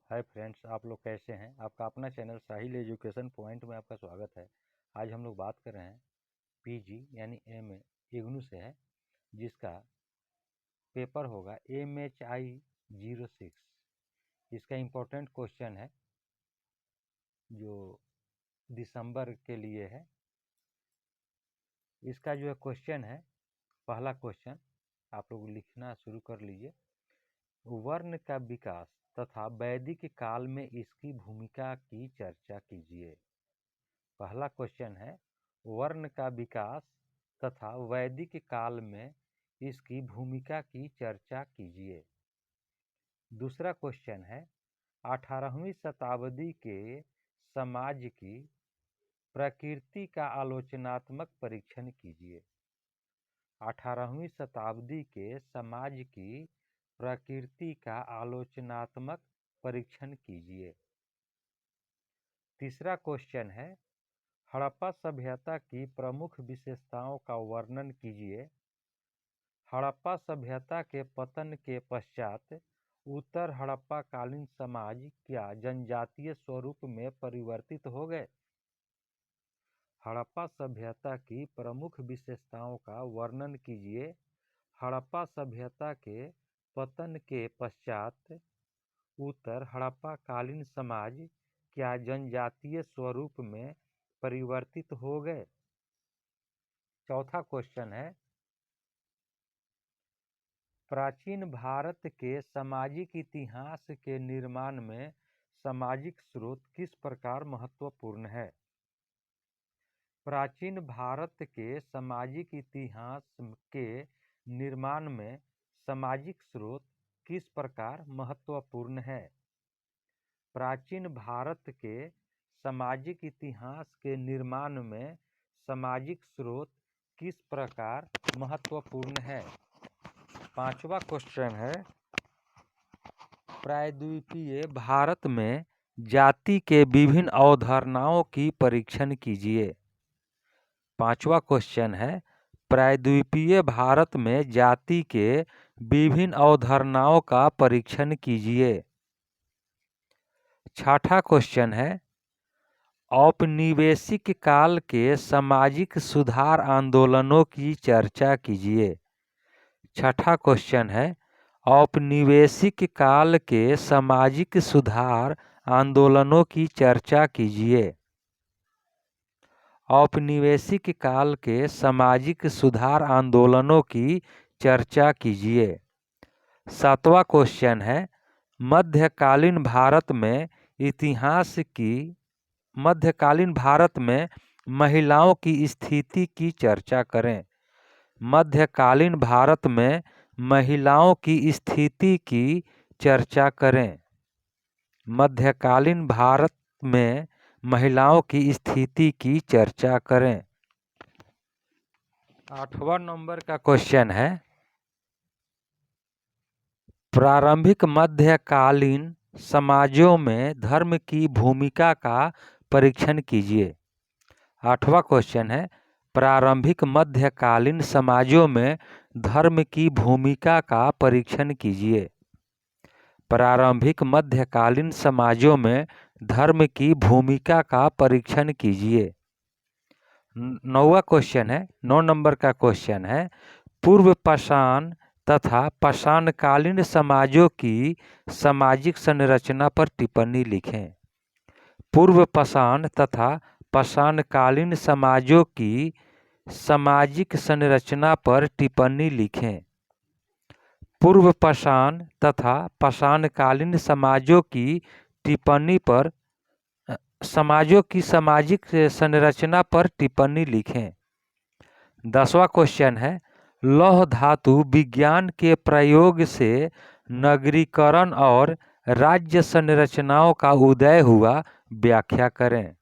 Hi friends, आप लोग कैसे हैं। आपका अपना चैनल साहिल एजुकेशन पॉइंट में आपका स्वागत है। आज हम लोग बात कर रहे हैं पीजी यानी एमए इग्नू से है, जिसका पेपर होगा MHI 06। इसका इम्पोर्टेंट क्वेश्चन है जो दिसंबर के लिए है। इसका जो है क्वेश्चन है, पहला क्वेश्चन आप लोग लिखना शुरू कर लीजिए। वर्ण का विकास तथा वैदिक काल में इसकी भूमिका की चर्चा कीजिए। पहला क्वेश्चन है, वर्ण का विकास तथा वैदिक काल में इसकी भूमिका की चर्चा कीजिए। दूसरा क्वेश्चन है, 18वीं शताब्दी के समाज की प्रकृति का आलोचनात्मक परीक्षण कीजिए। 18वीं शताब्दी के समाज की प्रकृति का आलोचनात्मक परीक्षण कीजिए। तीसरा क्वेश्चन है, हड़प्पा सभ्यता की प्रमुख विशेषताओं का वर्णन कीजिए। हड़प्पा सभ्यता के पतन के पश्चात उत्तर हड़प्पा कालीन समाज क्या जनजातीय स्वरूप में परिवर्तित हो गए। हड़प्पा सभ्यता की प्रमुख विशेषताओं का वर्णन कीजिए। हड़प्पा सभ्यता के पतन के पश्चात उत्तर हड़प्पा कालीन समाज क्या जनजातीय स्वरूप में परिवर्तित हो गए। चौथा क्वेश्चन है, प्राचीन भारत के सामाजिक इतिहास के निर्माण में सामाजिक स्रोत किस प्रकार महत्वपूर्ण है। प्राचीन भारत के सामाजिक इतिहास के निर्माण में सामाजिक स्रोत किस प्रकार महत्वपूर्ण है। प्राचीन भारत के सामाजिक इतिहास के निर्माण में सामाजिक स्रोत किस प्रकार महत्वपूर्ण है। पांचवा क्वेश्चन है, प्रायद्वीपीय भारत में जाति के विभिन्न अवधारणाओं की परीक्षण कीजिए। पांचवा क्वेश्चन है, प्रायद्वीपीय भारत में जाति के विभिन्न अवधारणाओं का परीक्षण कीजिए। छठा क्वेश्चन है, औपनिवेशिक काल के सामाजिक सुधार आंदोलनों की चर्चा कीजिए। छठा क्वेश्चन है, औपनिवेशिक काल के सामाजिक सुधार आंदोलनों की चर्चा कीजिए। औपनिवेशिक काल के सामाजिक सुधार आंदोलनों की चर्चा कीजिए। सातवां क्वेश्चन है, मध्यकालीन भारत में महिलाओं की स्थिति की चर्चा करें। मध्यकालीन भारत में महिलाओं की स्थिति की चर्चा करें। मध्यकालीन भारत में महिलाओं की स्थिति की चर्चा करें। 8वां नंबर का क्वेश्चन है, प्रारंभिक मध्यकालीन समाजों में धर्म की भूमिका का परीक्षण कीजिए। 8वां क्वेश्चन है, प्रारंभिक मध्यकालीन समाजों में धर्म की भूमिका का परीक्षण कीजिए। प्रारंभिक मध्यकालीन समाजों में धर्म की भूमिका का परीक्षण कीजिए। 9वां क्वेश्चन है, 9 नंबर का क्वेश्चन है, पूर्व पाषाण तथा पाषाणकालीन समाजों की सामाजिक संरचना पर टिप्पणी लिखें। पूर्व पाषाण तथा पाषाणकालीन समाजों की सामाजिक संरचना पर टिप्पणी लिखें। पूर्व पाषाण तथा पाषाणकालीन समाजों की टिप्पणी पर समाजों की सामाजिक संरचना पर टिप्पणी लिखें। 10वां क्वेश्चन है, लौह धातु विज्ञान के प्रयोग से नगरीकरण और राज्य संरचनाओं का उदय हुआ, व्याख्या करें।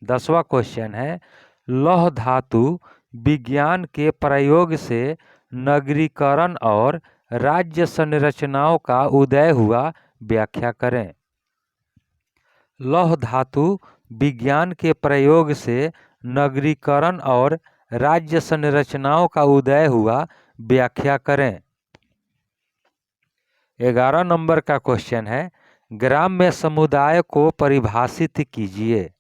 10वां क्वेश्चन है, लौह धातु विज्ञान के प्रयोग से नगरीकरण और राज्य संरचनाओं का उदय हुआ, व्याख्या करें। लौह धातु विज्ञान के प्रयोग से नगरीकरण और राज्य संरचनाओं का उदय हुआ, व्याख्या करें। 11 नंबर का क्वेश्चन है, ग्राम्य समुदाय को परिभाषित कीजिए।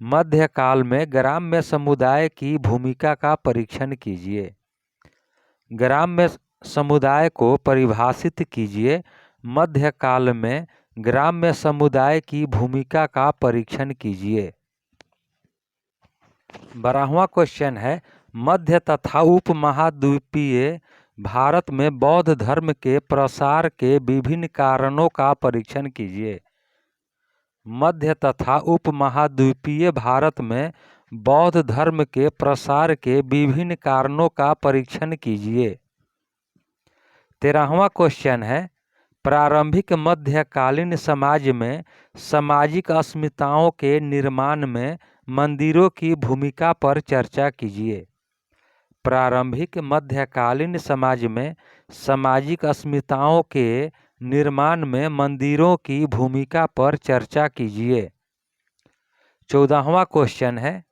मध्यकाल में ग्राम्य समुदाय की भूमिका का परीक्षण कीजिए। ग्राम्य समुदाय को परिभाषित कीजिए। मध्यकाल में ग्राम्य समुदाय की भूमिका का परीक्षण कीजिए। 12वां क्वेश्चन है, मध्य तथा उपमहाद्वीपीय भारत में बौद्ध धर्म के प्रसार के विभिन्न कारणों का परीक्षण कीजिए। मध्य तथा उपमहाद्वीपीय भारत में बौद्ध धर्म के प्रसार के विभिन्न कारणों का परीक्षण कीजिए। 13वां क्वेश्चन है, प्रारंभिक मध्यकालीन समाज में सामाजिक अस्मिताओं के निर्माण में मंदिरों की भूमिका पर चर्चा कीजिए। प्रारंभिक मध्यकालीन समाज में सामाजिक अस्मिताओं के निर्माण में मंदिरों की भूमिका पर चर्चा कीजिए। 14वां क्वेश्चन है,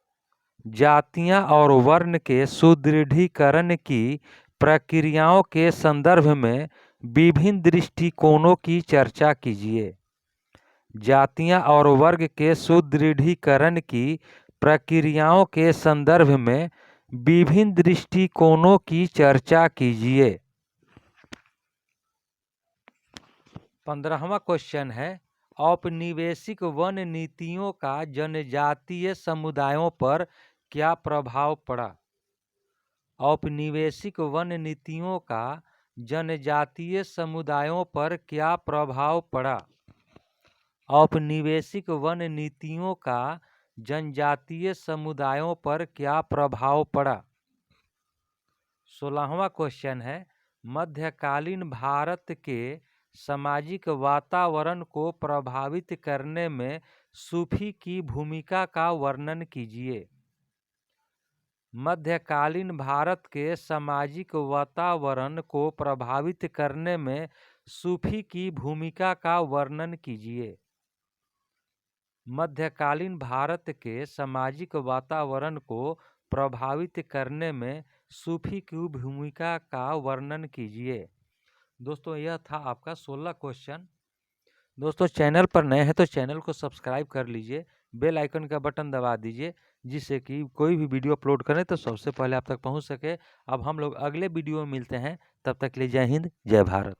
जातियां और वर्ण के सुदृढ़ीकरण की प्रक्रियाओं के संदर्भ में विभिन्न दृष्टिकोणों की चर्चा कीजिए। जातियां और वर्ग के सुदृढ़ीकरण की प्रक्रियाओं के संदर्भ में विभिन्न दृष्टिकोणों की चर्चा कीजिए। 15वां क्वेश्चन है, औपनिवेशिक वन नीतियों का जनजातीय समुदायों पर क्या प्रभाव पड़ा। औपनिवेशिक वन नीतियों का जनजातीय समुदायों पर क्या प्रभाव पड़ा। औपनिवेशिक वन नीतियों का जनजातीय समुदायों पर क्या प्रभाव पड़ा। 16वां क्वेश्चन है, मध्यकालीन भारत के सामाजिक वातावरण को प्रभावित करने में सूफी की भूमिका का वर्णन कीजिए। मध्यकालीन भारत के सामाजिक वातावरण को प्रभावित करने में सूफी की भूमिका का वर्णन कीजिए। मध्यकालीन भारत के सामाजिक वातावरण को प्रभावित करने में सूफी की भूमिका का वर्णन कीजिए। दोस्तों, यह था आपका 16 क्वेश्चन। दोस्तों, चैनल पर नए हैं तो चैनल को सब्सक्राइब कर लीजिए, बेल आइकन का बटन दबा दीजिए, जिससे कि कोई भी वीडियो अपलोड करें तो सबसे पहले आप तक पहुंच सके। अब हम लोग अगले वीडियो में मिलते हैं, तब तक के लिए जय हिंद, जय भारत।